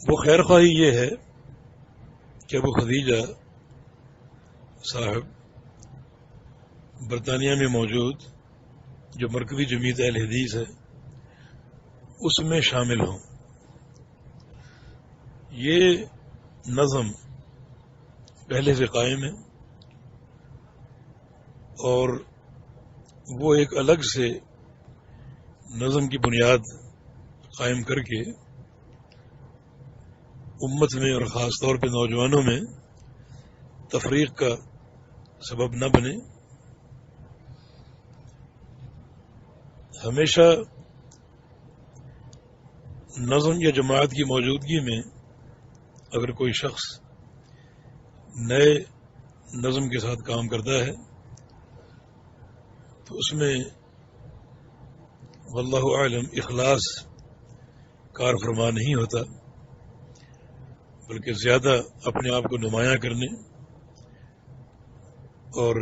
وہ خیر خواہی یہ ہے کہ ابو خدیجہ صاحب برطانیہ میں موجود جو مرکزی جمعیت اہلحدیث ہے اس میں شامل ہوں. یہ نظم پہلے سے قائم ہے اور وہ ایک الگ سے نظم کی بنیاد قائم کر کے امت میں اور خاص طور پہ نوجوانوں میں تفریق کا سبب نہ بنے. ہمیشہ نظم یا جماعت کی موجودگی میں اگر کوئی شخص نئے نظم کے ساتھ کام کرتا ہے تو اس میں واللہ اعلم اخلاص کار فرما نہیں ہوتا، بلکہ زیادہ اپنے آپ کو نمایاں کرنے اور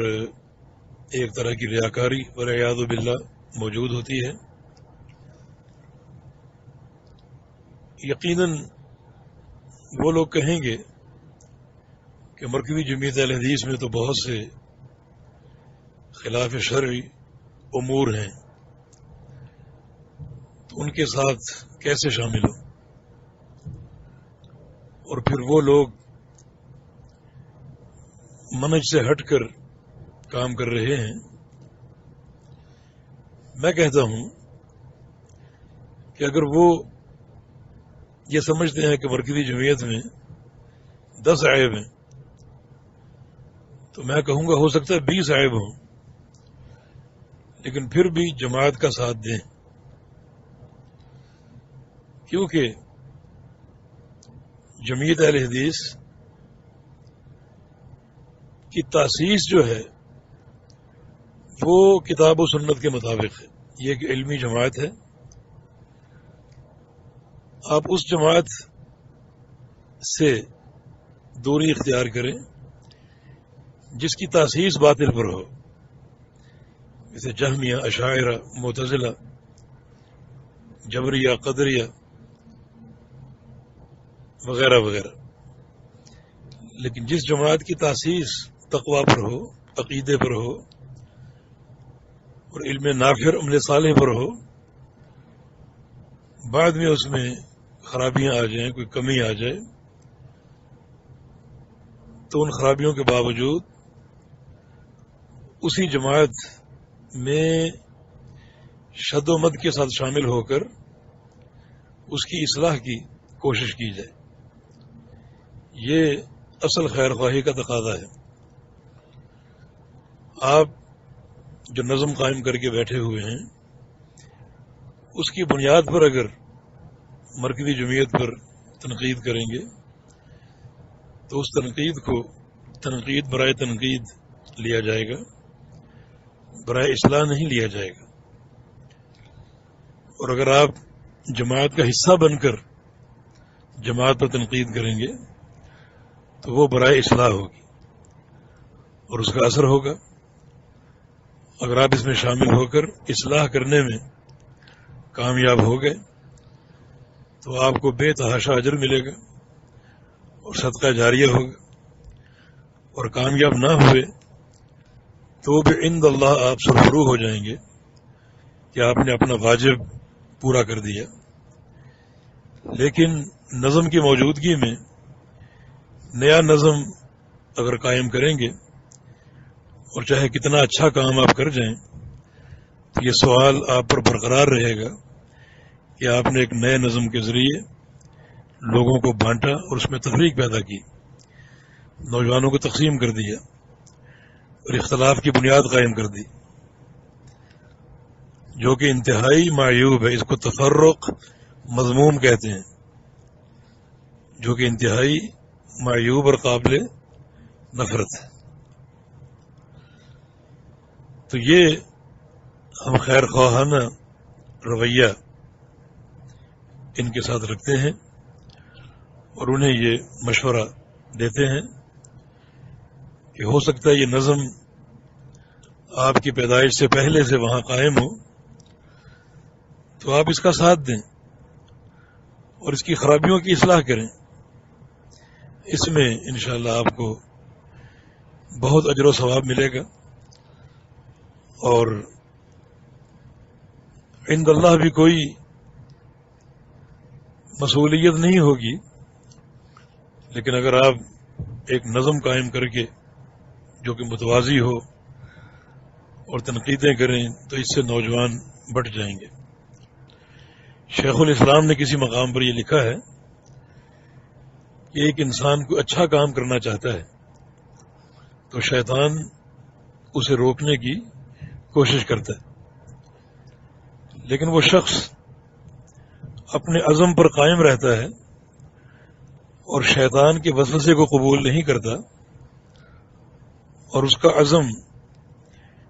ایک طرح کی ریاکاری والعیاذ باللہ موجود ہوتی ہے. یقیناً وہ لوگ کہیں گے کہ مرکزی جمعیت اہلحدیث میں تو بہت سے خلاف شرعی امور ہیں، تو ان کے ساتھ کیسے شامل ہوں؟ اور پھر وہ لوگ منہج سے ہٹ کر کام کر رہے ہیں. میں کہتا ہوں کہ اگر وہ یہ سمجھتے ہیں کہ مرکزی جمعیت میں 10 عیب ہیں تو میں کہوں گا ہو سکتا ہے 20 عیب ہوں، لیکن پھر بھی جماعت کا ساتھ دیں، کیونکہ جمعیت اہلحدیث کی تاسیس جو ہے وہ کتاب و سنت کے مطابق ہے. یہ ایک علمی جماعت ہے. آپ اس جماعت سے دوری اختیار کریں جس کی تاسیس باطل پر ہو، جیسے جہمیہ، اشاعرہ، معتزلہ، جبریہ، قدریہ وغیرہ وغیرہ. لیکن جس جماعت کی تاسیس تقویٰ پر ہو، عقیدے پر ہو اور علم نافع، عمل صالح پر ہو، بعد میں اس میں خرابیاں آ جائیں، کوئی کمی آ جائے، تو ان خرابیوں کے باوجود اسی جماعت میں شد و مد کے ساتھ شامل ہو کر اس کی اصلاح کی کوشش کی جائے. یہ اصل خیر خواہی کا تقاضا ہے. آپ جو نظم قائم کر کے بیٹھے ہوئے ہیں اس کی بنیاد پر اگر مرکزی جمعیت پر تنقید کریں گے تو اس تنقید کو تنقید برائے تنقید لیا جائے گا، برائے اصلاح نہیں لیا جائے گا. اور اگر آپ جماعت کا حصہ بن کر جماعت پر تنقید کریں گے تو وہ برائے اصلاح ہوگی اور اس کا اثر ہوگا. اگر آپ اس میں شامل ہو کر اصلاح کرنے میں کامیاب ہو گئے تو آپ کو بے تحاشا اجر ملے گا اور صدقہ جاریہ ہوگا. اور کامیاب نہ ہوئے تو بعند اللہ آپ سرفروغ ہو جائیں گے کہ آپ نے اپنا واجب پورا کر دیا. لیکن نظم کی موجودگی میں نیا نظم اگر قائم کریں گے اور چاہے کتنا اچھا کام آپ کر جائیں تو یہ سوال آپ پر برقرار رہے گا کہ آپ نے ایک نئے نظم کے ذریعے لوگوں کو بانٹا اور اس میں تفریق پیدا کی، نوجوانوں کو تقسیم کر دیا اور اختلاف کی بنیاد قائم کر دی، جو کہ انتہائی معیوب ہے. اس کو تفرق مذموم کہتے ہیں، جو کہ انتہائی معیوب اور قابل نفرت ہے. تو یہ ہم خیر خواہانہ رویہ ان کے ساتھ رکھتے ہیں اور انہیں یہ مشورہ دیتے ہیں کہ ہو سکتا ہے یہ نظم آپ کی پیدائش سے پہلے سے وہاں قائم ہو تو آپ اس کا ساتھ دیں اور اس کی خرابیوں کی اصلاح کریں. اس میں انشاءاللہ آپ کو بہت اجر و ثواب ملے گا، اور عند اللہ بھی کوئی مسئولیت نہیں ہوگی، لیکن اگر آپ ایک نظم قائم کر کے جو کہ متوازی ہو اور تنقیدیں کریں تو اس سے نوجوان بٹ جائیں گے. شیخ الاسلام نے کسی مقام پر یہ لکھا ہے کہ ایک انسان کو اچھا کام کرنا چاہتا ہے تو شیطان اسے روکنے کی کوشش کرتا ہے، لیکن وہ شخص اپنے عزم پر قائم رہتا ہے اور شیطان کے وسوسے کو قبول نہیں کرتا، اور اس کا عزم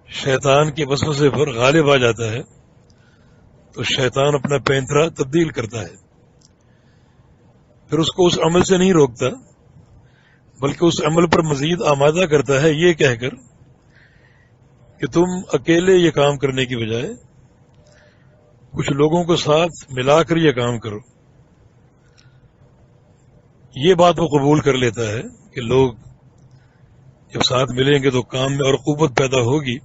شیطان کے وسوسے پر غالب آ جاتا ہے، تو شیطان اپنا پینترا تبدیل کرتا ہے. پھر اس کو اس عمل سے نہیں روکتا بلکہ اس عمل پر مزید آمادہ کرتا ہے، یہ کہہ کر کہ تم اکیلے یہ کام کرنے کی بجائے کچھ لوگوں کو ساتھ ملا کر یہ کام کرو. یہ بات وہ قبول کر لیتا ہے کہ لوگ جب ساتھ ملیں گے تو کام میں اور قوت پیدا ہوگی،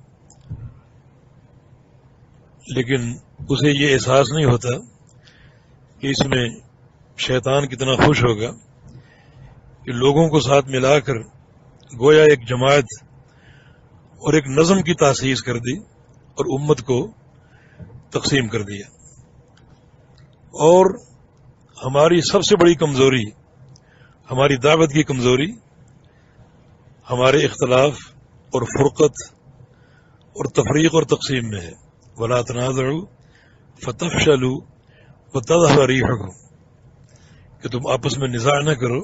لیکن اسے یہ احساس نہیں ہوتا کہ اس میں شیطان کتنا خوش ہوگا کہ لوگوں کو ساتھ ملا کر گویا ایک جماعت اور ایک نظم کی تاسیس کر دی اور امت کو تقسیم کر دیا. اور ہماری سب سے بڑی کمزوری، ہماری دعوت کی کمزوری ہمارے اختلاف اور فرقت اور تفریق اور تقسیم میں ہے. وَلَا تَنَازَعُوا فَتَفْشَلُوا وَتَذْهَبَ رِيحُكُمْ، کہ تم آپس میں نزاع نہ کرو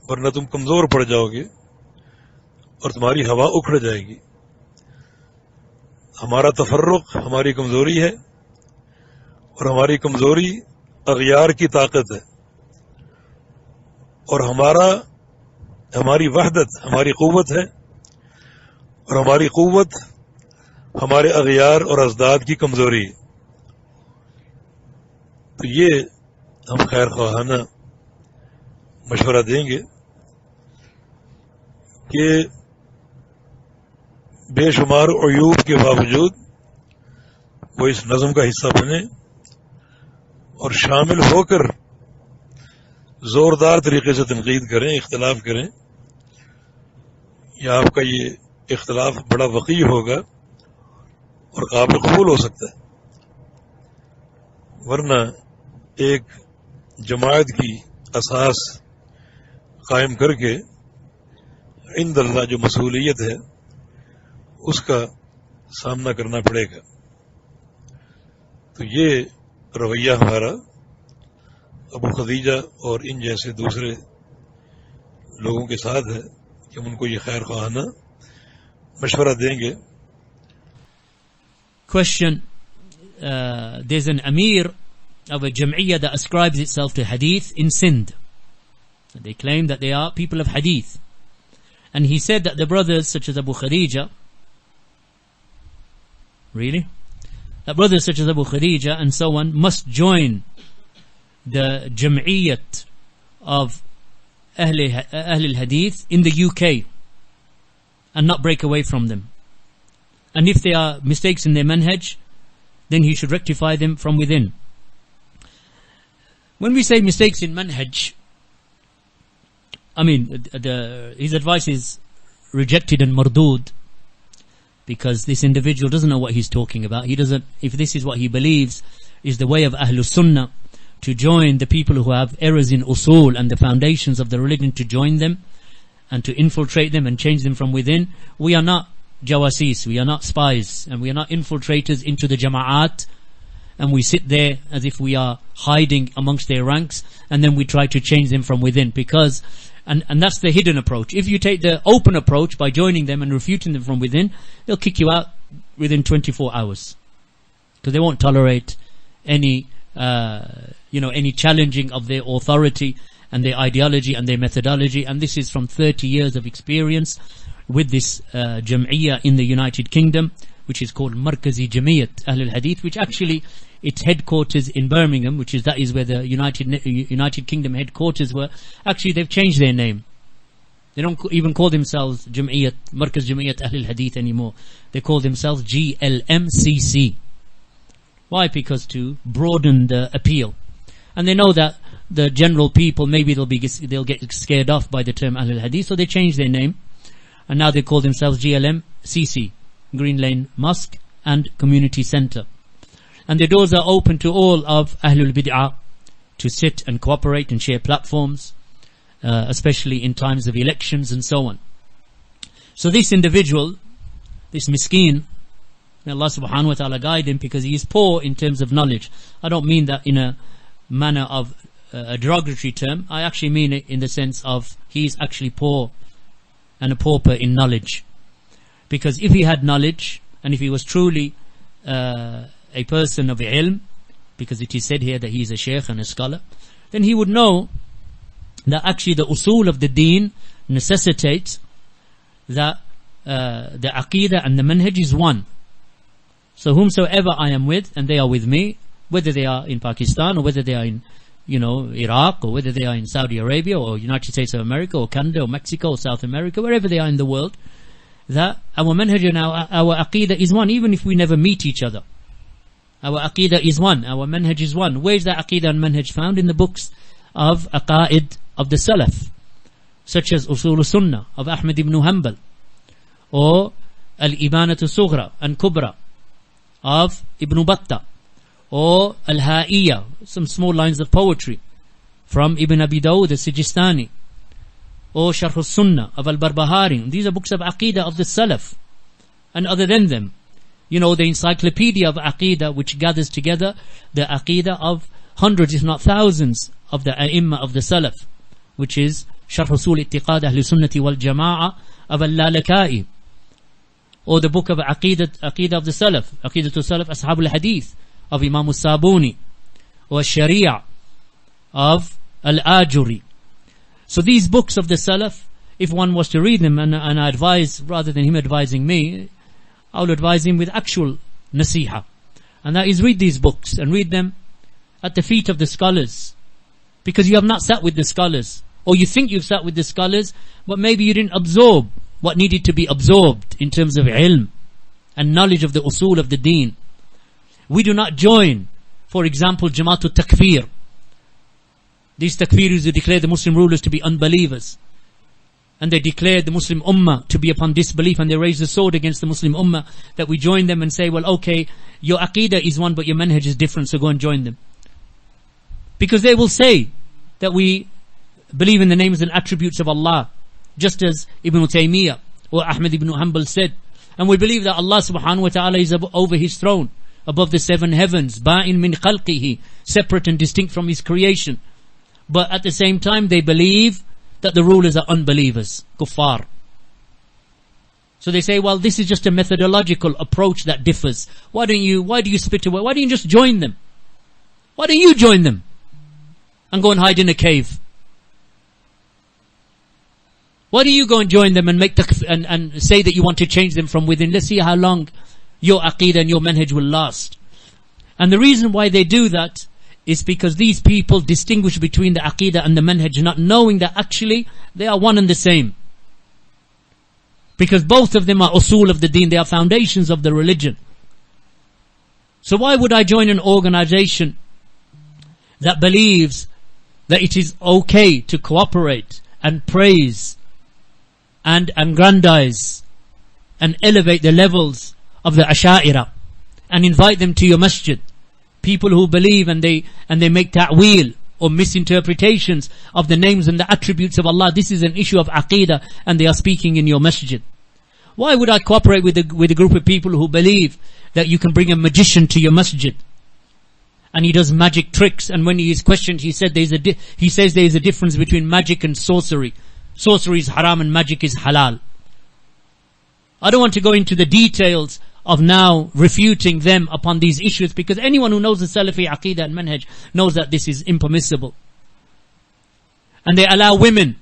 ورنہ تم کمزور پڑ جاؤ گے اور تمہاری ہوا اکھڑ جائے گی. ہمارا تفرق ہماری کمزوری ہے، اور ہماری کمزوری اغیار کی طاقت ہے، اور ہماری وحدت ہماری قوت ہے، اور ہماری قوت ہمارے اغیار اور ازداد کی کمزوری ہے. تو یہ ہم خیر خواہانہ مشورہ دیں گے کہ بے شمار عیوب کے باوجود وہ اس نظم کا حصہ بنیں اور شامل ہو کر زوردار طریقے سے تنقید کریں، اختلاف کریں. یا آپ کا یہ اختلاف بڑا وقیع ہوگا اور قابل قبول ہو سکتا ہے، ورنہ ایک جماعت کی اساس قائم کر کے عند اللہ جو مسئولیت ہے اس کا سامنا کرنا پڑے گا. تو یہ رویہ ہمارا ابو خدیجہ اور ان جیسے دوسرے لوگوں کے ساتھ ہے کہ ہم ان کو یہ خیر خواہانہ مشورہ دیں گے. Question: there's an Amir of a Jamiat that ascribes itself to Hadith in Sindh. They claim that they are people of Hadith, and he said that the brothers such as Abu Khadeejah, that brothers such as Abu Khadeejah and so on must join the Jamiat of Ahlehadees in the UK and not break away from them. And if there are mistakes in their manhaj, then he should rectify them from within. When we say mistakes in manhaj, I mean, his advice is rejected and mardood, because this individual doesn't know what he's talking about. He doesn't, if this is what he believes is the way of Ahlus Sunnah, to join the people who have errors in usul and the foundations of the religion, to join them and to infiltrate them and change them from within. We are not jawasis, we are not spies, and we are not infiltrators into the Jama'at, and we sit there as if we are hiding amongst their ranks, and then we try to change them from within, because and that's the hidden approach. If you take the open approach by joining them and refuting them from within, they'll kick you out within 24 hours, because they won't tolerate any any challenging of their authority and their ideology and their methodology. And this is from 30 years of experience with this Jam'iyah in the United Kingdom, which is called Markazi Jamiat Ahlehadees, which actually its headquarters in Birmingham, that is where the United Kingdom headquarters were. Actually, they've changed their name. They don't even call themselves Jamiat, Markaz Jamiat Ahlehadees anymore. They call themselves GLMCC. Why? Because to broaden the appeal. And they know that the general people, maybe they'll get scared off by the term Ahlul-Hadith, so they changed their name. And now they call themselves GLMCC, Green Lane Mosque and Community Centre. And their doors are open to all of Ahlul Bid'ah to sit and cooperate and share platforms, especially in times of elections and so on. So this individual, this miskeen, may Allah subhanahu wa ta'ala guide him, because he is poor in terms of knowledge. I don't mean that in a manner of a derogatory term. I actually mean it in the sense of he is actually poor and a pauper in knowledge. Because if he had knowledge, and if he was truly a person of ilm, because it is said here that he is a shaykh and a scholar, then he would know that actually the usul of the deen necessitates that the aqidah and the manhaj is one. So whomsoever I am with, and they are with me, whether they are in Pakistan or whether they are in, Iraq, or whether they are in Saudi Arabia or United States of America or Canada or Mexico or South America, wherever they are in the world, that our manhaj and our aqidah is one, even if we never meet each other. Our aqidah is one, our manhaj is one. Where is that aqidah and manhaj found? In the books of aqaid of the Salaf, such as Usul Sunnah of Ahmad ibn Hanbal, or Al-Ibanatu Sughra and Kubra of Ibn Battah, or Al-Ha'iyya, some small lines of poetry from Ibn Abi Dawud al-Sijistani, or Sharh al-Sunnah of Al-Barbahari. These are books of Aqidah of the Salaf. And other than them, the encyclopedia of Aqidah, which gathers together the Aqidah of hundreds, if not thousands, of the A'imma of the Salaf, which is Sharh Usul I'tiqad Ahli Sunnati wal Jama'ah of Al-Lalaka'i, or the book of Aqidah of the Salaf, Aqidatul Salaf Ashab al-Hadith of Imam al-Sabuni, or Sharia of Al-Ajuri. So these books of the Salaf, if one was to read them, and I advise, rather than him advising me, I will advise him with actual Naseeha. And that is, read these books and read them at the feet of the scholars. Because you have not sat with the scholars, or you think you've sat with the scholars, but maybe you didn't absorb what needed to be absorbed in terms of ilm and knowledge of the usul of the deen. We do not join, for example, Jamaatul Takfir. These takfiris who declare the Muslim rulers to be unbelievers, and they declare the Muslim Ummah to be upon disbelief, and they raise the sword against the Muslim Ummah, that we join them and say, well, okay, your aqidah is one but your manhaj is different, so go and join them. Because they will say that we believe in the names and attributes of Allah, just as Ibn Taymiyyah or Ahmad ibn Hanbal said, and we believe that Allah subhanahu wa ta'ala is over his throne, above the seven heavens, ba'in min khalqihi, separate and distinct from his creation. But at the same time they believe that the rulers are unbelievers, kuffar. So they say, well, this is just a methodological approach that differs. Why do you split away? Why don't you just join them? Why don't you join them and go and hide in a cave? Why do you go and join them and and say that you want to change them from within? Let's see how long your aqidah and your manhaj will last. And the reason why they do that is because these people distinguish between the aqidah and the manhaj, not knowing that actually they are one and the same. Because both of them are usul of the deen, they are foundations of the religion. So why would I join an organization that believes that it is okay to cooperate and praise and aggrandize and elevate the levels of the Asha'ira and invite them to your masjid? People who believe and they make ta'wil or misinterpretations of the names and the attributes of Allah. This is an issue of aqidah, and they are speaking in your masjid. Why would I cooperate with a group of people who believe that you can bring a magician to your masjid and he does magic tricks, and when he is questioned he says there is a difference between magic and sorcery. Sorcery is haram and magic is halal. I don't want to go into the details of now refuting them upon these issues, because anyone who knows the Salafi Aqidah and Manhaj knows that this is impermissible. And they allow women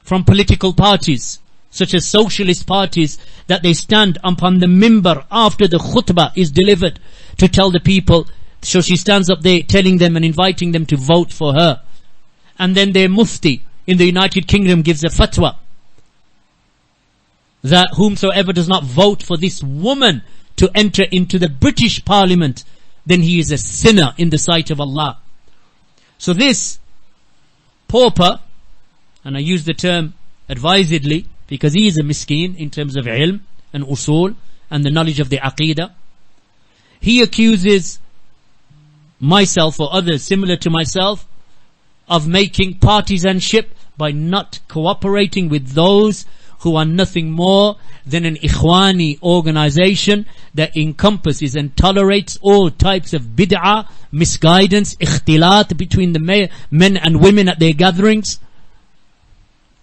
from political parties such as socialist parties, that they stand upon the mimbar after the khutbah is delivered to tell the people. So she stands up there telling them and inviting them to vote for her. And then their mufti in the United Kingdom gives a fatwa that whomsoever does not vote for this woman to enter into the British Parliament, then he is a sinner in the sight of Allah. So this pauper, and I use the term advisedly because he is a miskeen in terms of ilm and usul and the knowledge of the aqidah, he accuses myself or others similar to myself of making partisanship by not cooperating with those who are nothing more than an ikhwani organization that encompasses and tolerates all types of bid'ah, misguidance, ikhtilat between the men and women at their gatherings,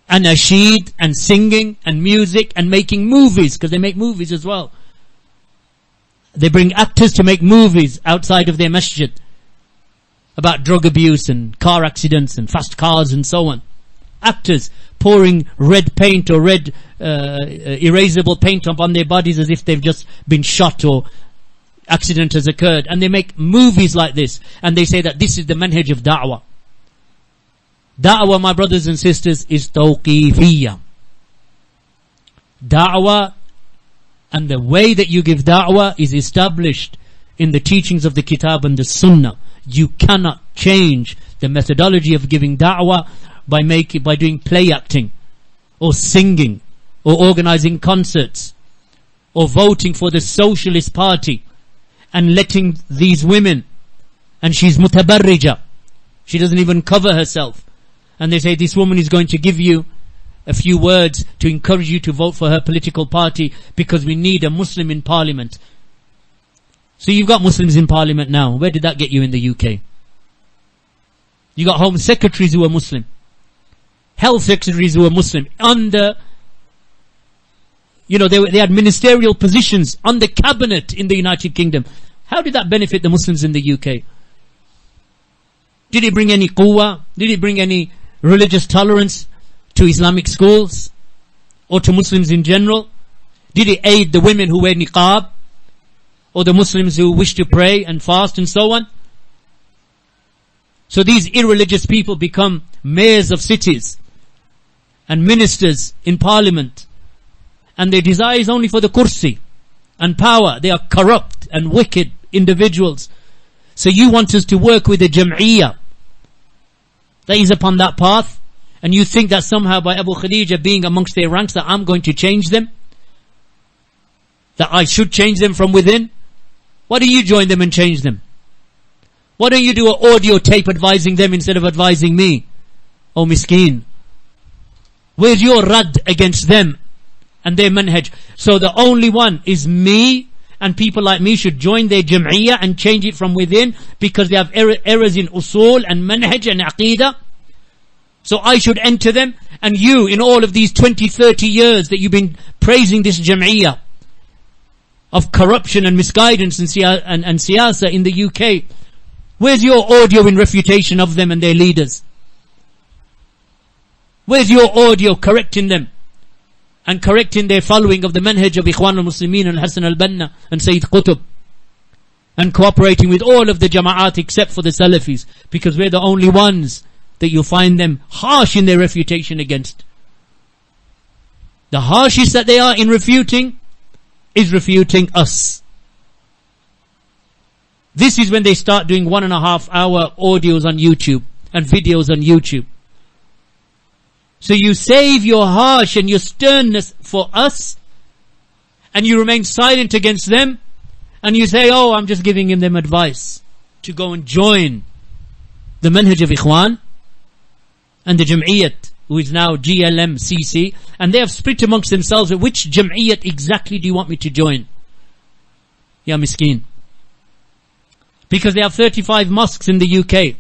and nasheed and singing and music and making movies, because they make movies as well. They bring actors to make movies outside of their masjid about drug abuse and car accidents and fast cars and so on. Actors pouring red paint or red erasable paint upon their bodies as if they've just been shot or accident has occurred, and they make movies like this, and they say that this is the manhaj of da'wah. Da'wah, my brothers and sisters, is tawqifiyya. Da'wah and the way that you give da'wah is established in the teachings of the kitab and the sunnah. You cannot change the methodology of giving da'wah by doing play acting or singing or organizing concerts or voting for the socialist party and letting these women, and she's mutabarrija, she doesn't even cover herself, and they say this woman is going to give you a few words to encourage you to vote for her political party because we need a Muslim in parliament. So you've got Muslims in parliament now. Where did that get you in the UK? You got home secretaries who are Muslim, health secretaries who are Muslim, under, they had ministerial positions on the cabinet in the United Kingdom. How did that benefit the Muslims in the UK? Did it bring any quwwah? Did it bring any religious tolerance to Islamic schools or to Muslims in general? Did it aid the women who wear niqab or the Muslims who wish to pray and fast and so on? So these irreligious people become mayors of cities and ministers in parliament, and their desire is only for the kursi and power. They are corrupt and wicked individuals. So you want us to work with a Jam'iyah that is upon that path, and you think that somehow by Abu Khadeejah being amongst their ranks that I'm going to change them, that I should change them from within? Why don't you join them and change them? Why don't you do an audio tape advising them instead of advising me? Oh miskeen, where's your rad against them and their manhaj? So the only one is me, and people like me should join their jam'iyah and change it from within because they have errors in usul and manhaj and aqidah. So I should enter them, and you, in all of these 20-30 years that you've been praising this jam'iyah of corruption and misguidance and siyasa in the UK, where's your audio in refutation of them and their leaders? Where's your audio correcting them and correcting their following of the manhaj of Ikhwan al-Muslimin and Hassan al-Banna and Sayyid Qutb, and cooperating with all of the Jama'at except for the Salafis, because we're the only ones that you'll find them harsh in their refutation against. The harshest that they are in refuting is refuting us. This is when they start doing 1.5 hour audios on YouTube and videos on YouTube. So you save your harsh and your sternness for us, and you remain silent against them, and you say, oh, I'm just giving them advice to go and join the manhaj of Ikhwan and the Jamiat, who is now GLMCC, and they have split amongst themselves. Which Jamiat exactly do you want me to join? Ya miskeen. Because they have 35 mosques in the UK.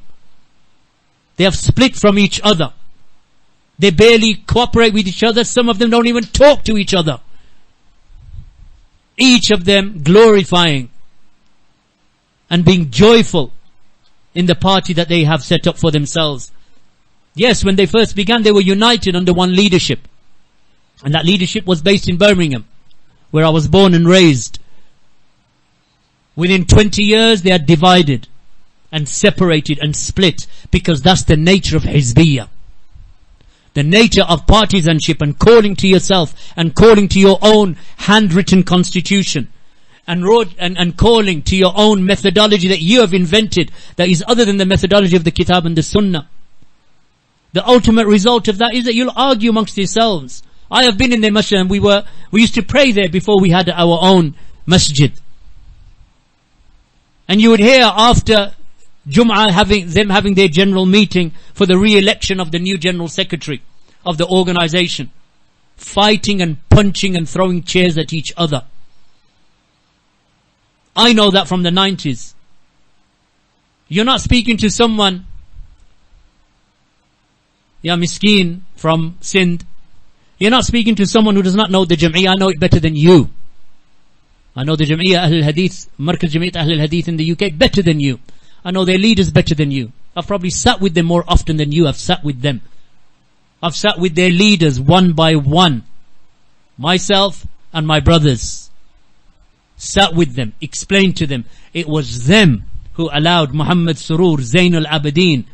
They have split from each other. They barely cooperate with each other. Some of them don't even talk to each other. Each of them glorifying and being joyful in the party that they have set up for themselves. Yes, when they first began, they were united under one leadership. And that leadership was based in Birmingham, where I was born and raised. Within 20 years, they are divided and separated and split, because that's the nature of Hizbiyya. The nature of partisanship and calling to yourself and calling to your own handwritten constitution and calling to your own methodology that you have invented that is other than the methodology of the Kitab and the Sunnah. The ultimate result of that is that you'll argue amongst yourselves. I have been in their masjid, and we used to pray there before we had our own masjid. And you would hear after Jum'ah having their general meeting for the re-election of the new general secretary of the organization, fighting and punching and throwing chairs at each other. I know that from the 90s. You're not speaking to someone, Ya Miskeen from Sindh. You're not speaking to someone who does not know the Jamiat. I know it better than you. I know the Jamiat Ahlehadees, Jamiat Ahlehadees in the UK better than you. I know their leaders better than you. I've probably sat with them more often than you have sat with them. I've sat with their leaders one by one. Myself and my brothers sat with them, explained to them. It was them who allowed Muhammad Surur Zain al-Abidin,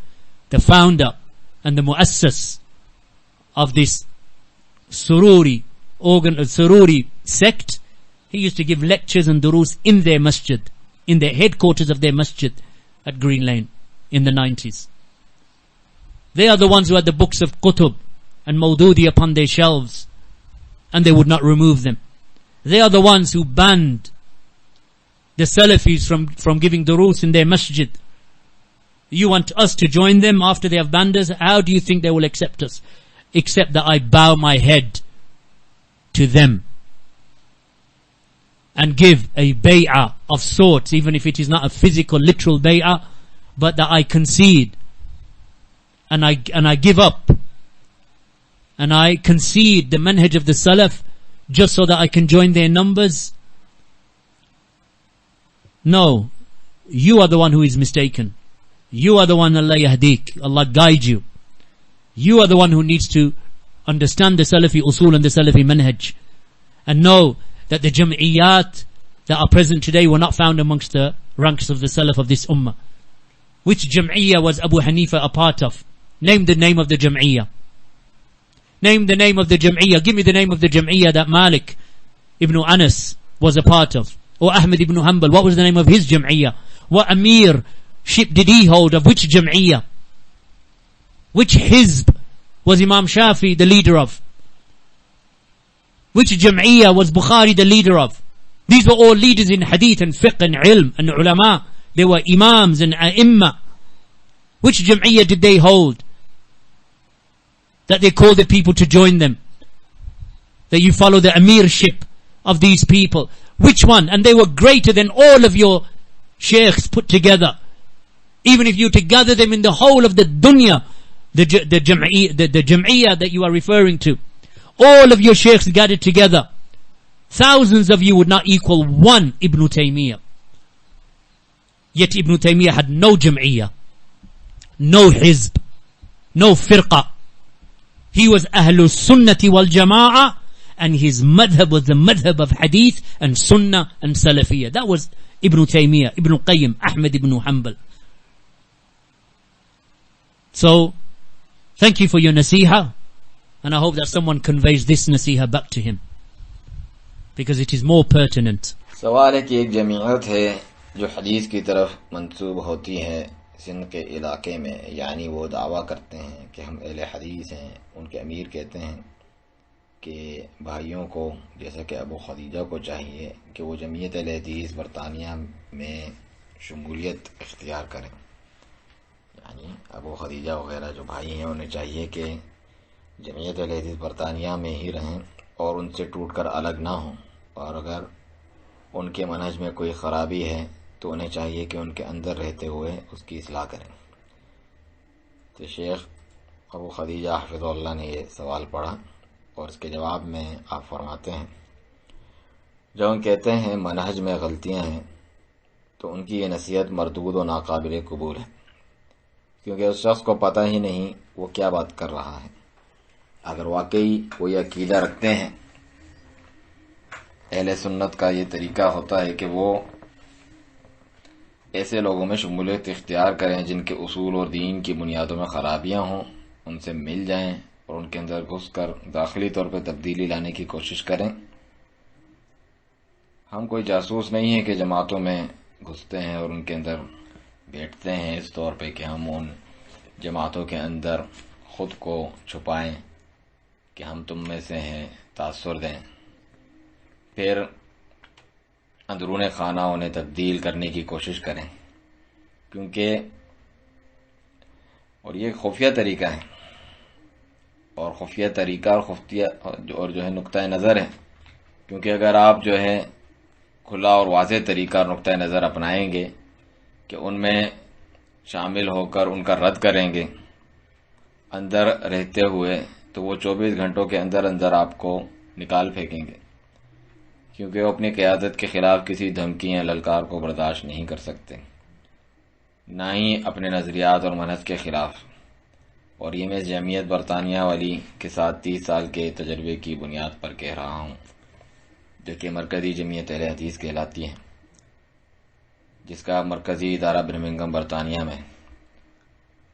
the founder and the muassas of this Sururi sect. He used to give lectures and durus in their masjid, in their headquarters of their masjid at Green Lane in the 90s. They are the ones who had the books of Qutb and Mawdudi upon their shelves, and they would not remove them. They are the ones who banned the Salafis from giving durus in their masjid. You want us to join them after they have banned us? How do you think they will accept us? Except that I bow my head to them and give a bay'ah of sorts, even if it is not a physical, literal bay'ah, but that I concede and I give up and I concede the manhaj of the Salaf just so that I can join their numbers. No, you are the one who is mistaken. You are the one, Allah yahdik, Allah guide you. You are the one who needs to understand the Salafi usul and the Salafi manhaj, and know that the Jam'iyat that are present today were not found amongst the ranks of the Salaf of this ummah. Which Jam'iyah was Abu Hanifa a part of? Name the name of the Jam'iyah. Name the name of the Jam'iyah. Give me the name of the Jam'iyah that Malik ibn Anas was a part of. Or Ahmed ibn Hanbal, what was the name of his Jam'iyah? What Amir ship did he hold of? Which Jam'iyah? Which Hizb was Imam Shafi the leader of? Which Jam'iyah was Bukhari the leader of? These were all leaders in hadith and fiqh and ilm and ulama. They were imams and a'imma. Which Jam'iyah did they hold? That they called the people to join them. That you follow the Ameership of these people. Which one? And they were greater than all of your sheikhs put together. Even if you to gather them in the whole of the dunya, the Jam'iyah that you are referring to, all of your sheikhs gathered together, thousands of you would not equal one Ibn Taymiyyah. Yet Ibn Taymiyyah had no Jam'iyah, no Hizb, no Firqa. He was Ahlul Sunnati wal Jama'ah, and his madhab was the madhab of Hadith and Sunnah and Salafiyah. That was Ibn Taymiyyah, Ibn Qayyim, Ahmed ibn Hanbal. So, thank you for your Naseeha, and I hope that someone conveys this Naseeha back to him, because it is more pertinent. سوال ہے کہ ایک جمعیت ہے جو حدیث کی طرف منسوب ہوتی ہے سندھ کے علاقے میں، یعنی وہ دعویٰ کرتے ہیں کہ ہم اہل حدیث ہیں. ان کے امیر کہتے ہیں کہ بھائیوں کو جیسا کہ ابو خدیجہ کو چاہیے کہ وہ جمعیت اہل حدیث برطانیہ میں شمولیت اختیار کریں. یعنی ابو خدیجہ وغیرہ جو بھائی ہیں انہیں چاہیے کہ جمعیت اہل حدیث برطانیہ میں ہی رہیں اور ان سے ٹوٹ کر الگ نہ ہوں، اور اگر ان کے منہج میں کوئی خرابی ہے تو انہیں چاہیے کہ ان کے اندر رہتے ہوئے اس کی اصلاح کریں. تو شیخ ابو خدیجہ حفظ اللہ نے یہ سوال پڑھا، اور اس کے جواب میں آپ فرماتے ہیں جب ہم کہتے ہیں منہج میں غلطیاں ہیں تو ان کی یہ نصیحت مردود و ناقابل قبول ہے، کیونکہ اس شخص کو پتہ ہی نہیں وہ کیا بات کر رہا ہے. اگر واقعی کوئی عقیدہ رکھتے ہیں، اہل سنت کا یہ طریقہ ہوتا ہے کہ وہ ایسے لوگوں میں شمولیت اختیار کریں جن کے اصول اور دین کی بنیادوں میں خرابیاں ہوں، ان سے مل جائیں اور ان کے اندر گھس کر داخلی طور پہ تبدیلی لانے کی کوشش کریں۔ ہم کوئی جاسوس نہیں ہیں کہ جماعتوں میں گھستے ہیں اور ان کے اندر بیٹھتے ہیں اس طور پہ کہ ہم ان جماعتوں کے اندر خود کو چھپائیں کہ ہم تم میں سے ہیں، تاثر دیں، پھر اندرون خانہ انہیں تبدیل کرنے کی کوشش کریں، کیونکہ اور یہ خفیہ طریقہ ہے، اور خفیہ طریقہ اور خفیہ اور جو ہے نقطۂ نظر ہے، کیونکہ اگر آپ جو ہے کھلا اور واضح طریقہ اور نقطۂ نظر اپنائیں گے کہ ان میں شامل ہو کر ان کا رد کریں گے اندر رہتے ہوئے، تو وہ 24 گھنٹوں کے اندر اندر آپ کو نکال پھینکیں گے، کیونکہ وہ اپنی قیادت کے خلاف کسی دھمکی یا للکار کو برداشت نہیں کر سکتے، نہ ہی اپنے نظریات اور منہج کے خلاف۔ اور یہ میں جمعیت برطانیہ والی کے ساتھ 30 سال کے تجربے کی بنیاد پر کہہ رہا ہوں، جو کہ مرکزی جمعیت اہل حدیث کہلاتی ہے، جس کا مرکزی ادارہ برمنگھم برطانیہ میں،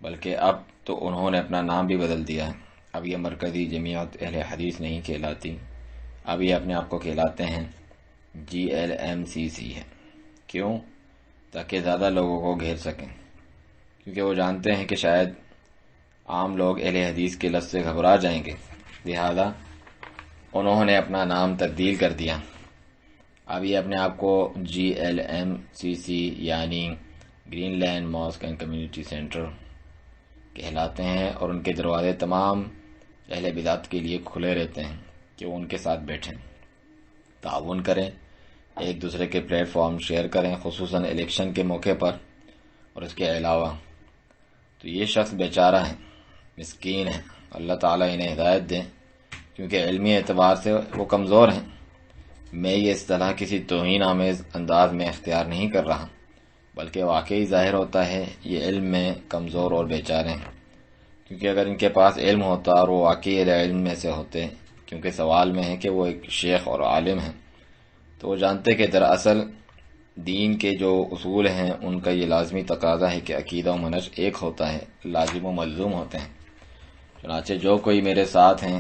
بلکہ اب تو انہوں نے اپنا نام بھی بدل دیا ہے، اب یہ مرکزی جمعیت اہل حدیث نہیں کہلاتی، اب یہ اپنے آپ کو کہلاتے ہیں GLMCC ہے۔ کیوں؟ تاکہ زیادہ لوگوں کو گھیر سکیں، کیونکہ وہ جانتے ہیں کہ شاید عام لوگ اہل حدیث کے لفظ سے گھبرا جائیں گے، لہذا انہوں نے اپنا نام تبدیل کر دیا۔ اب یہ اپنے آپ کو GLMCC یعنی Greenland mosque and community centre کہلاتے ہیں، اور ان کے دروازے تمام اہل بدعت کے لیے کھلے رہتے ہیں کہ وہ ان کے ساتھ بیٹھیں، تعاون کریں، ایک دوسرے کے پلیٹ فارم شیئر کریں، خصوصاً الیکشن کے موقع پر۔ اور اس کے علاوہ تو یہ شخص بیچارہ ہے، مسکین ہے، اللہ تعالیٰ انہیں ہدایت دیں، کیونکہ علمی اعتبار سے وہ کمزور ہیں۔ میں یہ اصطلاح کسی توہین آمیز انداز میں اختیار نہیں کر رہا، بلکہ واقعی ظاہر ہوتا ہے یہ علم میں کمزور اور بیچارے ہیں، کیونکہ اگر ان کے پاس علم ہوتا اور وہ واقعی اہل علم میں سے ہوتے، کیونکہ سوال میں ہے کہ وہ ایک شیخ اور عالم ہیں، تو وہ جانتے کہ دراصل دین کے جو اصول ہیں ان کا یہ لازمی تقاضا ہے کہ عقیدہ و منہج ایک ہوتا ہے، لازم و ملزوم ہوتے ہیں۔ چنانچہ جو کوئی میرے ساتھ ہیں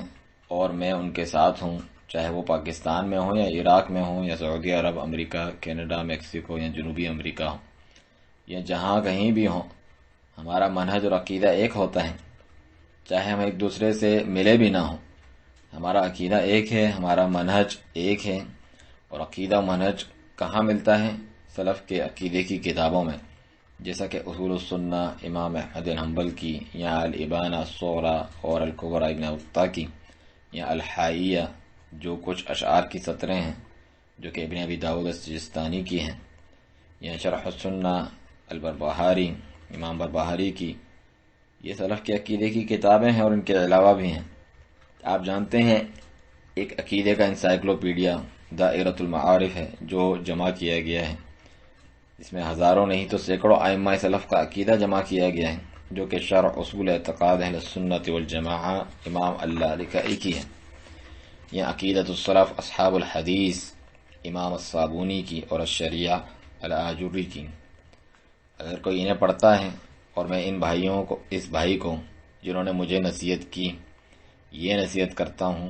اور میں ان کے ساتھ ہوں، چاہے وہ پاکستان میں ہوں یا عراق میں ہوں یا سعودی عرب، امریکہ، کینیڈا، میکسیکو یا جنوبی امریکہ ہوں، یا جہاں کہیں بھی ہوں، ہمارا منہج اور عقیدہ ایک ہوتا ہے، چاہے ہم ایک دوسرے سے ملے بھی نہ ہوں، ہمارا عقیدہ ایک ہے، ہمارا منہج ایک ہے۔ اور عقیدہ و منہج کہاں ملتا ہے؟ سلف کے عقیدے کی کتابوں میں، جیسا کہ اصول السنہ امام احمد بن حنبل کی، یا الابانہ الصغریٰ اور الکبریٰ ابن بطہ کی، یا الحائیہ جو کچھ اشعار کی سطریں ہیں جو کہ ابن ابی داؤد السجستانی کی ہیں، یا شرح السنہ البربہاری امام بربہاری کی، یہ سلف کے عقیدے کی کتابیں ہیں، اور ان کے علاوہ بھی ہیں۔ آپ جانتے ہیں ایک عقیدے کا انسائکلوپیڈیا دائرۃ المعارف ہے جو جمع کیا گیا ہے، اس میں ہزاروں نہیں تو سینکڑوں ائمہ سلف کا عقیدہ جمع کیا گیا ہے، جو کہ شرح اصول اعتقاد اہل السنت والجماعہ امام اللالکائی کی ہے، یا عقیدۃ السلف اصحاب الحدیث امام الصابونی کی، اور الشریعہ الآجری کی۔ اگر کوئی انہیں پڑھتا ہے، اور میں ان بھائیوں کو، اس بھائی کو جنہوں نے مجھے نصیحت کی، یہ نصیحت کرتا ہوں،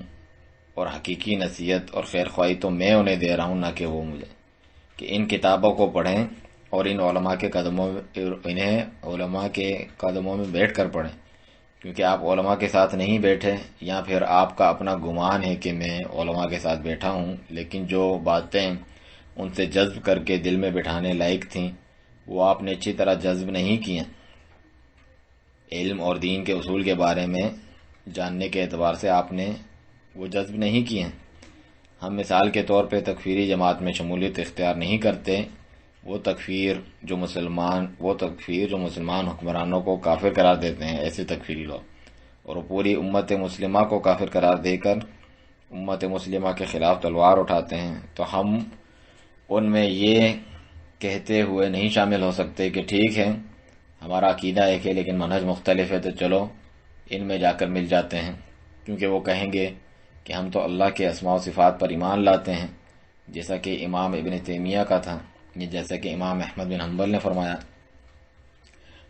اور حقیقی نصیحت اور خیر خواہی تو میں انہیں دے رہا ہوں، نہ کہ وہ مجھے، کہ ان کتابوں کو پڑھیں اور ان علماء کے قدموں انہیں علماء کے قدموں میں بیٹھ کر پڑھیں، کیونکہ آپ علماء کے ساتھ نہیں بیٹھے، یا پھر آپ کا اپنا گمان ہے کہ میں علماء کے ساتھ بیٹھا ہوں، لیکن جو باتیں ان سے جذب کر کے دل میں بٹھانے لائق تھیں وہ آپ نے اچھی طرح جذب نہیں کی ہیں، علم اور دین کے اصول کے بارے میں جاننے کے اعتبار سے آپ نے وہ جذب نہیں کی ہیں۔ ہم مثال کے طور پہ تکفیری جماعت میں شمولیت اختیار نہیں کرتے، وہ تکفیر جو مسلمان حکمرانوں کو کافر قرار دیتے ہیں، ایسے تکفیری لوگ، اور وہ پوری امت مسلمہ کو کافر قرار دے کر امت مسلمہ کے خلاف تلوار اٹھاتے ہیں، تو ہم ان میں یہ کہتے ہوئے نہیں شامل ہو سکتے کہ ٹھیک ہے ہمارا عقیدہ ایک ہے لیکن منہج مختلف ہے، تو چلو ان میں جا کر مل جاتے ہیں، کیونکہ وہ کہیں گے کہ ہم تو اللہ کے اسماء و صفات پر ایمان لاتے ہیں، جیسا کہ امام ابن تیمیہ کا تھا، یہ جیسا کہ امام احمد بن حنبل نے فرمایا،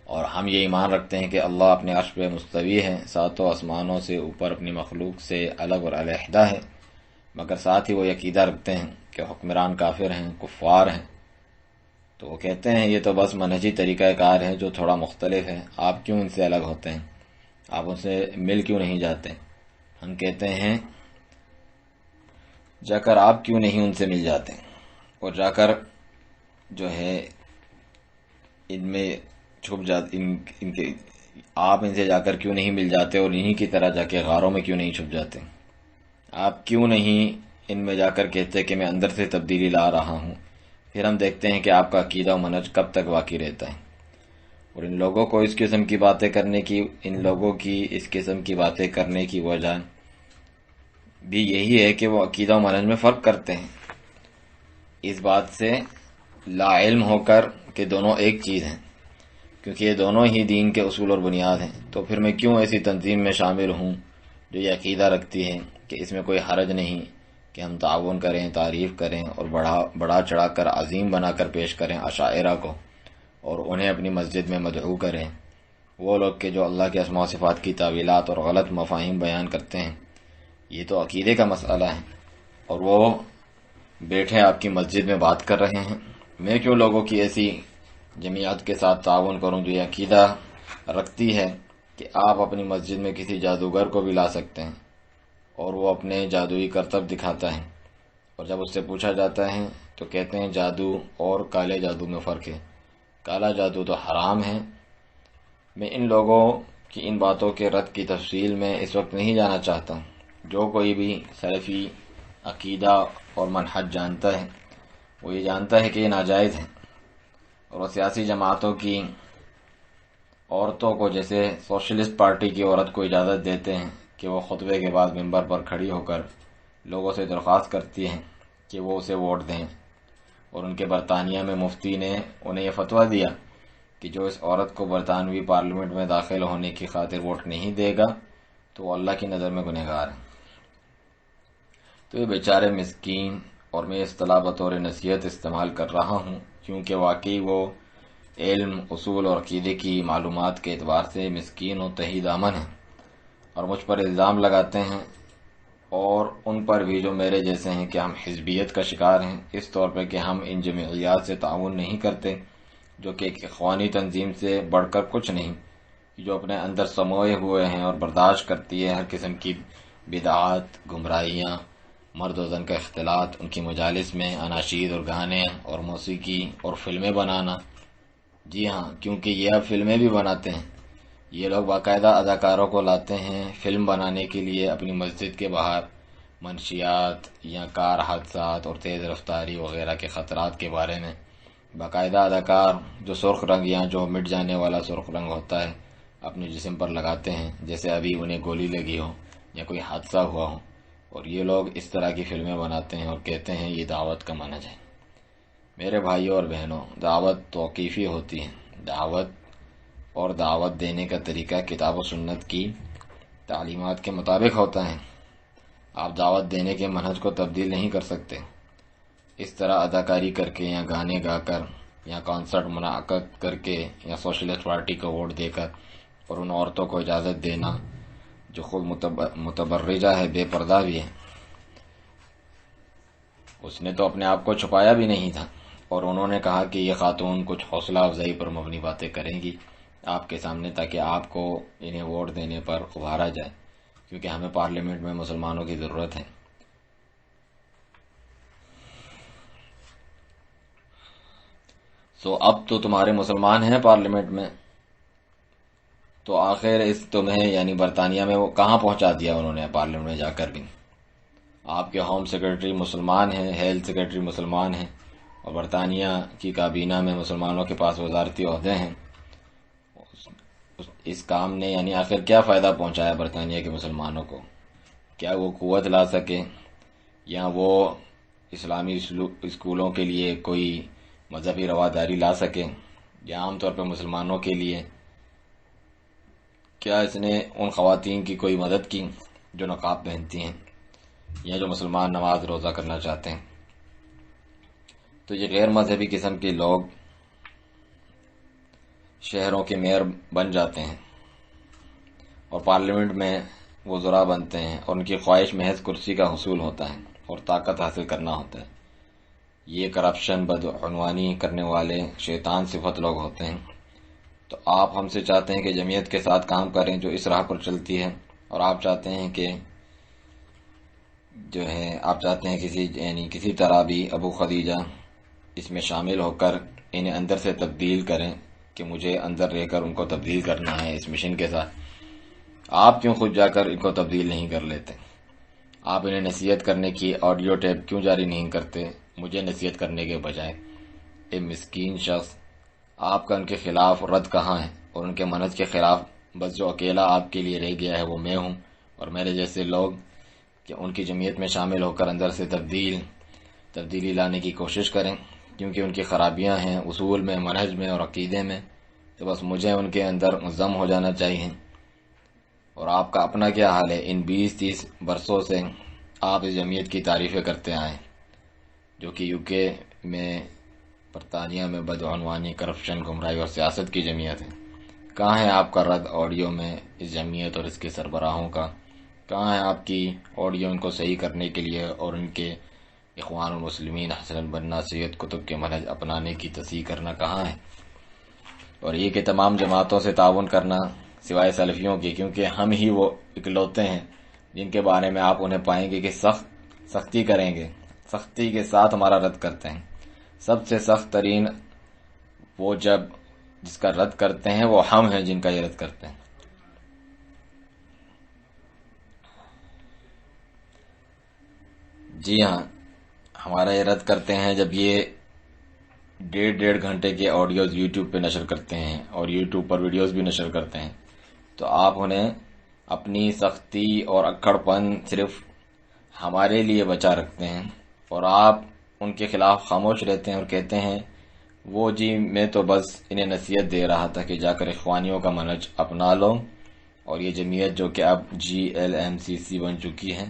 اور ہم یہ ایمان رکھتے ہیں کہ اللہ اپنے عرش پہ مستوی ہے، ساتوں آسمانوں سے اوپر اپنی مخلوق سے الگ اور علیحدہ ہے، مگر ساتھ ہی وہ عقیدہ رکھتے ہیں کہ حکمران کافر ہیں، کفار ہیں۔ تو وہ کہتے ہیں یہ تو بس منہجی طریقہ کار ہے جو تھوڑا مختلف ہے، آپ کیوں ان سے الگ ہوتے ہیں، آپ ان سے مل کیوں نہیں جاتے؟ ہم کہتے ہیں جا کر آپ کیوں نہیں ان سے مل جاتے، اور جا کر جو ہے ان میں چھپ جاتے، ان کے آپ ان سے جا کر کیوں نہیں مل جاتے، اور انہی کی طرح جا کے غاروں میں کیوں نہیں چھپ جاتے؟ آپ کیوں نہیں ان میں جا کر کہتے کہ میں اندر سے تبدیلی لا رہا ہوں؟ پھر ہم دیکھتے ہیں کہ آپ کا عقیدہ و منہج کب تک باقی رہتا ہے۔ اور ان لوگوں کو اس قسم کی باتیں کرنے کی، ان لوگوں کی اس قسم کی باتیں کرنے کی وجہ بھی یہی ہے کہ وہ عقیدہ و منہج میں فرق کرتے ہیں، اس بات سے لا علم ہو کر کہ دونوں ایک چیز ہیں، کیونکہ یہ دونوں ہی دین کے اصول اور بنیاد ہیں۔ تو پھر میں کیوں ایسی تنظیم میں شامل ہوں جو یہ عقیدہ رکھتی ہے کہ اس میں کوئی حرج نہیں کہ ہم تعاون کریں، تعریف کریں اور بڑا چڑھا کر عظیم بنا کر پیش کریں اشاعرہ کو، اور انہیں اپنی مسجد میں مدعو کریں، وہ لوگ کہ جو اللہ کے اسماء و صفات کی تعویلات اور غلط مفاہیم بیان کرتے ہیں۔ یہ تو عقیدے کا مسئلہ ہے، اور وہ بیٹھے آپ کی مسجد میں بات کر رہے ہیں۔ میں کیوں لوگوں کی ایسی جمعیت کے ساتھ تعاون کروں جو یہ عقیدہ رکھتی ہے کہ آپ اپنی مسجد میں کسی جادوگر کو بھی لا سکتے ہیں اور وہ اپنے جادوئی کرتب دکھاتا ہے، اور جب اس سے پوچھا جاتا ہے تو کہتے ہیں جادو اور کالے جادو میں فرق ہے، کالا جادو تو حرام ہے۔ میں ان لوگوں کی ان باتوں کے رد کی تفصیل میں اس وقت نہیں جانا چاہتا۔ جو کوئی بھی سلفی عقیدہ اور منہج جانتا ہے وہ یہ جانتا ہے کہ یہ ناجائز ہے، اور وہ سیاسی جماعتوں کی عورتوں کو، جیسے سوشلسٹ پارٹی کی عورت کو اجازت دیتے ہیں کہ وہ خطبے کے بعد ممبر پر کھڑی ہو کر لوگوں سے درخواست کرتی ہیں کہ وہ اسے ووٹ دیں، اور ان کے برطانیہ میں مفتی نے انہیں یہ فتویٰ دیا کہ جو اس عورت کو برطانوی پارلیمنٹ میں داخل ہونے کی خاطر ووٹ نہیں دے گا تو وہ اللہ کی نظر میں گنہگار ہے۔ تو یہ بیچارے مسکین، اور میں اصطلاح بطور نصیحت استعمال کر رہا ہوں کیونکہ واقعی وہ علم، اصول اور عقیدے کی معلومات کے اعتبار سے مسکین و تہی دامن ہیں، اور مجھ پر الزام لگاتے ہیں، اور ان پر بھی جو میرے جیسے ہیں کہ ہم حزبیت کا شکار ہیں، اس طور پہ کہ ہم ان جمعیات سے تعاون نہیں کرتے جو کہ ایک اخوانی تنظیم سے بڑھ کر کچھ نہیں، جو اپنے اندر سموئے ہوئے ہیں اور برداشت کرتی ہے ہر قسم کی بدعات، گمراہیاں، مرد و زن کا اختلاط، ان کی مجالس میں اناشید اور گانے اور موسیقی اور فلمیں بنانا۔ جی ہاں، کیونکہ یہ اب فلمیں بھی بناتے ہیں، یہ لوگ باقاعدہ اداکاروں کو لاتے ہیں فلم بنانے کے لیے اپنی مسجد کے باہر منشیات یا کار حادثات اور تیز رفتاری وغیرہ کے خطرات کے بارے میں باقاعدہ اداکار جو سرخ رنگ یا جو مٹ جانے والا سرخ رنگ ہوتا ہے اپنے جسم پر لگاتے ہیں، جیسے ابھی انہیں گولی لگی ہو یا کوئی حادثہ ہوا ہو، اور یہ لوگ اس طرح کی فلمیں بناتے ہیں اور کہتے ہیں یہ دعوت کا منہج ہے۔ میرے بھائیوں اور بہنوں، دعوت توقیفی ہوتی ہے، دعوت دینے کا طریقہ کتاب و سنت کی تعلیمات کے مطابق ہوتا ہے۔ آپ دعوت دینے کے منہج کو تبدیل نہیں کر سکتے۔ اس طرح اداکاری کر کے یا گانے گا کر یا کانسرٹ منعقد کر کے یا سوشلسٹ پارٹی کو ووٹ دے کر اور ان عورتوں کو اجازت دینا جو خود متبرجہ ہے، بے پردہ بھی ہے۔ اس نے تو اپنے آپ کو چھپایا بھی نہیں تھا، اور انہوں نے کہا کہ یہ خاتون کچھ حوصلہ افزائی پر مبنی باتیں کریں گی آپ کے سامنے تاکہ آپ کو انہیں ووٹ دینے پر ابھارا جائے، کیونکہ ہمیں پارلیمنٹ میں مسلمانوں کی ضرورت ہے۔ اب تو تمہارے مسلمان ہیں پارلیمنٹ میں، تو آخر اس تمہیں یعنی برطانیہ میں وہ کہاں پہنچا دیا انہوں نے پارلیمنٹ میں جا کر بھی؟ آپ کے ہوم سیکرٹری مسلمان ہیں، ہیلتھ سیکرٹری مسلمان ہیں، اور برطانیہ کی کابینہ میں مسلمانوں کے پاس وزارتی عہدے ہیں۔ اس کام نے یعنی آخر کیا فائدہ پہنچایا برطانیہ کے مسلمانوں کو؟ کیا وہ قوت لا سکے، یا وہ اسلامی اسکولوں کے لیے کوئی مذہبی رواداری لا سکے، یا عام طور پہ مسلمانوں کے لیے کیا اس نے ان خواتین کی کوئی مدد کی جو نقاب پہنتی ہیں یا جو مسلمان نماز روزہ کرنا چاہتے ہیں. تو یہ غیر مذہبی قسم کے لوگ شہروں کے میئر بن جاتے ہیں اور پارلیمنٹ میں وہ ذرا بنتے ہیں اور ان کی خواہش محض کرسی کا حصول ہوتا ہے اور طاقت حاصل کرنا ہوتا ہے. یہ کرپشن بدعنوانی کرنے والے شیطان صفت لوگ ہوتے ہیں. تو آپ ہم سے چاہتے ہیں کہ جمعیت کے ساتھ کام کریں جو اس راہ پر چلتی ہے، اور آپ چاہتے ہیں کہ آپ چاہتے ہیں کسی طرح بھی ابو خدیجہ اس میں شامل ہو کر انہیں اندر سے تبدیل کریں کہ مجھے اندر رہ کر ان کو تبدیل کرنا ہے اس مشن کے ساتھ. آپ کیوں خود جا کر ان کو تبدیل نہیں کر لیتے؟ آپ انہیں نصیحت کرنے کی آڈیو ٹیپ کیوں جاری نہیں کرتے مجھے نصیحت کرنے کے بجائے؟ اے مسکین شخص، آپ کا ان کے خلاف رد کہاں ہے؟ اور ان کے منہج کے خلاف بس جو اکیلا آپ کے لیے رہ گیا ہے وہ میں ہوں اور میرے جیسے لوگ کہ ان کی جمعیت میں شامل ہو کر اندر سے تبدیلی لانے کی کوشش کریں، کیونکہ ان کی خرابیاں ہیں اصول میں، منہج میں اور عقیدے میں. تو بس مجھے ان کے اندر ضم ہو جانا چاہیے. اور آپ کا اپنا کیا حال ہے؟ ان 20-30 برسوں سے آپ اس جمعیت کی تعریفیں کرتے آئے جو کہ UK میں، برطانیہ میں بدعنوانی، کرپشن، گمراہی اور سیاست کی جمعیت ہے. کہاں ہے آپ کا رد آڈیو میں اس جمعیت اور اس کے سربراہوں کا؟ کہاں ہے آپ کی آڈیو ان کو صحیح کرنے کے لیے اور ان کے اخوان المسلمین حسن البنا نصیحت کتب کے منہج اپنانے کی تصحیح کرنا کہاں ہے؟ اور یہ کہ تمام جماعتوں سے تعاون کرنا سوائے سلفیوں کی، کیونکہ ہم ہی وہ اکلوتے ہیں جن کے بارے میں آپ انہیں پائیں گے کہ سختی کریں گے، سختی کے ساتھ ہمارا رد کرتے ہیں. سب سے سخت ترین وہ جس کا رد کرتے ہیں وہ ہم ہیں جن کا یہ رد کرتے ہیں. جی ہاں، ہمارا یہ رد کرتے ہیں جب یہ 1.5 گھنٹے کے آڈیوز یوٹیوب پہ نشر کرتے ہیں اور یوٹیوب پر ویڈیوز بھی نشر کرتے ہیں. تو آپ انہیں اپنی سختی اور اکڑ پن صرف ہمارے لیے بچا رکھتے ہیں اور آپ ان کے خلاف خاموش رہتے ہیں اور کہتے ہیں وہ جی میں تو بس انہیں نصیحت دے رہا تھا کہ جا کر اخوانیوں کا منہج اپنا لو، اور یہ جمعیت جو کہ اب GLMCC بن چکی ہے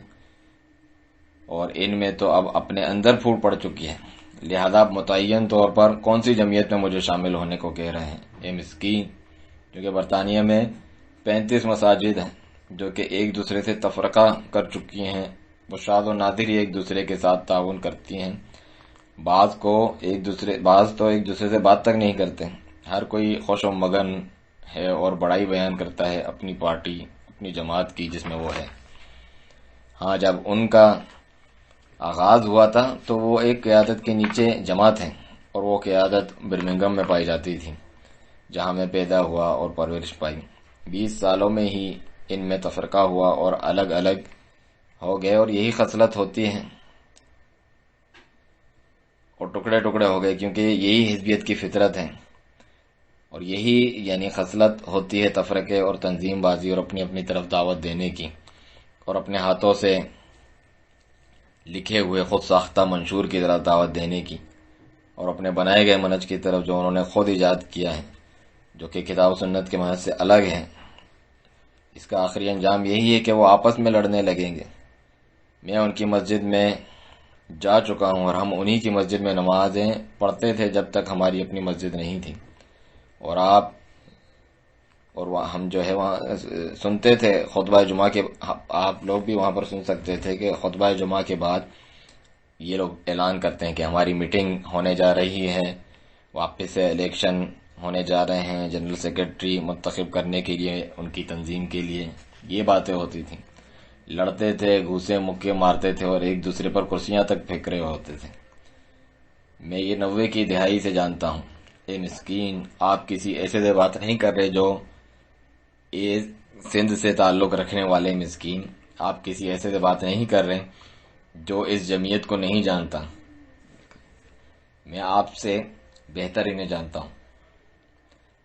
اور ان میں تو اب اپنے اندر پھوٹ پڑ چکی ہے، لہذا متعین طور پر کون سی جمعیت میں مجھے شامل ہونے کو کہہ رہے ہیں؟ اے مسکین، کیونکہ برطانیہ میں 35 مساجد ہیں جو کہ ایک دوسرے سے تفرقہ کر چکی ہیں. وہ شاذ و نادر ہی ایک دوسرے کے ساتھ تعاون کرتی ہیں. بعض تو ایک دوسرے سے بات تک نہیں کرتے. ہر کوئی خوش و مگن ہے اور بڑائی بیان کرتا ہے اپنی پارٹی، اپنی جماعت کی جس میں وہ ہے. ہاں، جب ان کا آغاز ہوا تھا تو وہ ایک قیادت کے نیچے جماعت ہیں اور وہ قیادت برمنگھم میں پائی جاتی تھی جہاں میں پیدا ہوا اور پرورش پائی. 20 سالوں میں ہی ان میں تفرقہ ہوا اور الگ الگ ہو گئے، اور یہی خصلت ہوتی ہے اور ٹکڑے ٹکڑے ہو گئے، کیونکہ یہی حزبیت کی فطرت ہے اور یہی خصلت ہوتی ہے تفرقے اور تنظیم بازی اور اپنی اپنی طرف دعوت دینے کی اور اپنے ہاتھوں سے لکھے ہوئے خود ساختہ منشور کی طرف دعوت دینے کی اور اپنے بنائے گئے منہج کی طرف جو انہوں نے خود ایجاد کیا ہے جو کہ کتاب و سنت کے منہج سے الگ ہے. اس کا آخری انجام یہی ہے کہ وہ آپس میں لڑنے لگیں گے. میں ان کی مسجد میں جا چکا ہوں اور ہم انہی کی مسجد میں نمازیں پڑھتے تھے جب تک ہماری اپنی مسجد نہیں تھی، اور ہم جو ہے وہاں سنتے تھے خطبہ جمعہ کے. آپ لوگ بھی وہاں پر سن سکتے تھے کہ خطبہ جمعہ کے بعد یہ لوگ اعلان کرتے ہیں کہ ہماری میٹنگ ہونے جا رہی ہے، واپس سے الیکشن ہونے جا رہے ہیں، جنرل سیکرٹری منتخب کرنے کے لیے ان کی تنظیم کے لیے. یہ باتیں ہوتی تھیں. لڑتے تھے، گھوسے مکے مارتے تھے اور ایک دوسرے پر کرسیاں تک پھینک رہے ہوتے تھے. میں یہ 90 کی دہائی سے جانتا ہوں. اے مسکین، آپ کسی ایسے سے بات نہیں کر رہے جو سندھ سے تعلق رکھنے والے مسکین، آپ کسی ایسے سے بات نہیں کر رہے جو اس جمعیت کو نہیں جانتا. میں آپ سے بہتر انہیں جانتا ہوں.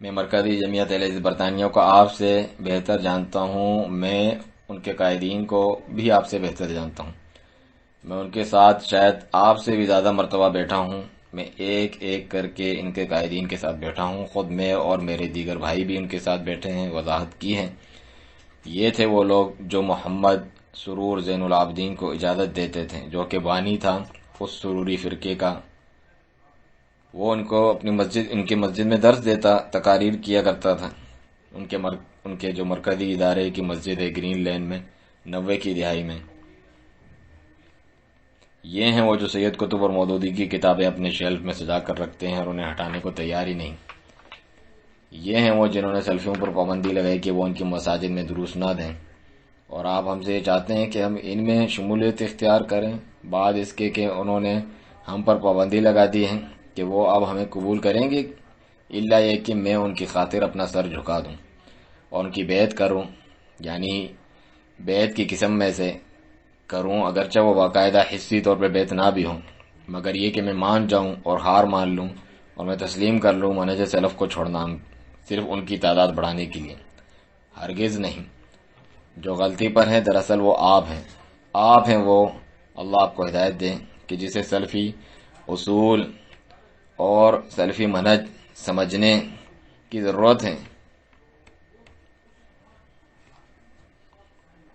میں مرکزی جمعیت اہلحدیث برطانیہ کو آپ سے بہتر جانتا ہوں. میں ان کے قائدین کو بھی آپ سے بہتر جانتا ہوں. میں ان کے ساتھ شاید آپ سے بھی زیادہ مرتبہ بیٹھا ہوں. میں ایک ایک کر کے ان کے قائدین کے ساتھ بیٹھا ہوں. خود میں اور میرے دیگر بھائی بھی ان کے ساتھ بیٹھے ہیں، وضاحت کی ہے. یہ تھے وہ لوگ جو محمد سرور زین العابدین کو اجازت دیتے تھے، جو کہ بانی تھا اس سروری فرقے کا. وہ ان کو اپنی ان کی مسجد میں درس دیتا، تقاریر کیا کرتا تھا. ان کے جو مرکزی ادارے کی مسجد ہے گرین لین میں 90 کی دہائی میں. یہ ہیں وہ جو سید قطب اور مودودی کی کتابیں اپنے شیلف میں سجا کر رکھتے ہیں اور انہیں ہٹانے کو تیار ہی نہیں. یہ ہیں وہ جنہوں نے سلفیوں پر پابندی لگائی کہ وہ ان کی مساجد میں دروس نہ دیں، اور آپ ہم سے یہ چاہتے ہیں کہ ہم ان میں شمولیت اختیار کریں، بعد اس کے کہ انہوں نے ہم پر پابندی لگا دی ہے کہ وہ اب ہمیں قبول کریں گے، الا یہ کہ میں ان کی خاطر اپنا سر جھکا دوں اور ان کی بیعت کروں، یعنی بیعت کی قسم میں سے کروں، اگرچہ وہ باقاعدہ حصی طور پہ بیعت نہ بھی ہوں، مگر یہ کہ میں مان جاؤں اور ہار مان لوں اور میں تسلیم کر لوں منہج سلف کو چھوڑنا صرف ان کی تعداد بڑھانے کے لیے، ہرگز نہیں. جو غلطی پر ہیں دراصل وہ آپ ہیں وہ. اللہ آپ کو ہدایت دے کہ جسے سلفی اصول اور سلفی منہج سمجھنے کی ضرورت ہے،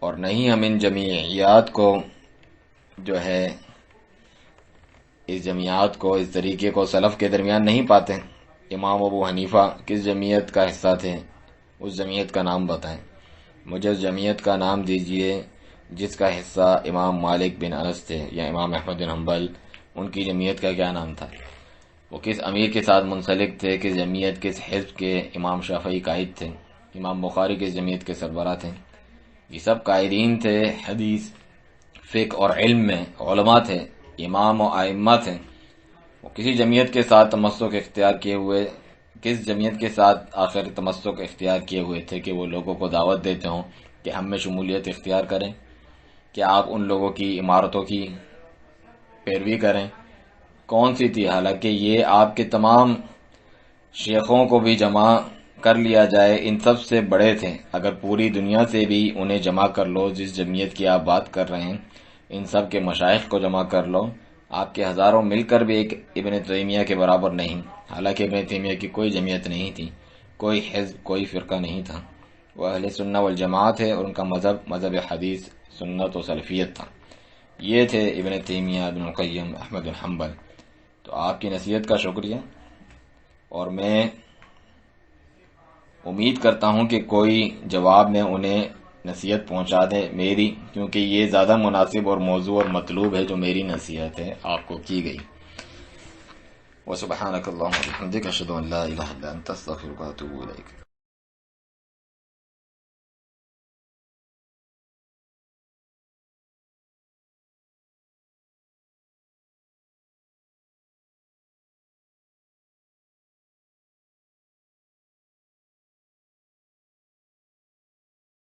اور نہیں ہم ان جمعیات کو جو ہے اس جمعیات کو اس طریقے کو سلف کے درمیان نہیں پاتے. امام ابو حنیفہ کس جمعیت کا حصہ تھے؟ اس جمعیت کا نام بتائیں مجھے. اس جمعیت کا نام دیجئے جس کا حصہ امام مالک بن انس تھے یا امام احمد بن حنبل. ان کی جمعیت کا کیا نام تھا؟ وہ کس امیر کے ساتھ منسلک تھے؟ کس جمعیت کس حزب کے امام شافعی قائد تھے؟ امام بخاری کس جمعیت کے سربراہ تھے؟ یہ سب قائدین تھے حدیث، فقہ اور علم میں، علماء تھے، امام و ائمہ تھے. وہ کسی جمعیت کے ساتھ تمسک اختیار کیے ہوئے، کس جمعیت کے ساتھ آخر تمسک اختیار کیے ہوئے تھے کہ وہ لوگوں کو دعوت دیتے ہوں کہ ہم میں شمولیت اختیار کریں، کہ آپ ان لوگوں کی عمارتوں کی پیروی کریں. کون سی تھی؟ حالانکہ یہ آپ کے تمام شیخوں کو بھی جمع کر لیا جائے ان سب سے بڑے تھے. اگر پوری دنیا سے بھی انہیں جمع کر لو، جس جمعیت کی آپ بات کر رہے ہیں ان سب کے مشائخ کو جمع کر لو، آپ کے ہزاروں مل کر بھی ایک ابن تیمیہ کے برابر نہیں. حالانکہ ابن تیمیہ کی کوئی جمعیت نہیں تھی، کوئی حزب، کوئی فرقہ نہیں تھا. وہ اہل سنہ والجماعت ہے اور ان کا مذہب حدیث سنت و سلفیت تھا. یہ تھے ابن تیمیہ، ابن القیم، احمد بن حنبل. تو آپ کی نصیحت کا شکریہ، اور میں امید کرتا ہوں کہ کوئی جواب میں انہیں نصیحت پہنچا دے میری، کیونکہ یہ زیادہ مناسب اور موضوع اور مطلوب ہے جو میری نصیحت ہے آپ کو کی گئی. وسبحانک اللہم وبحمدک اشہد ان لا الہ الا انت استغفرک واتوب الیک.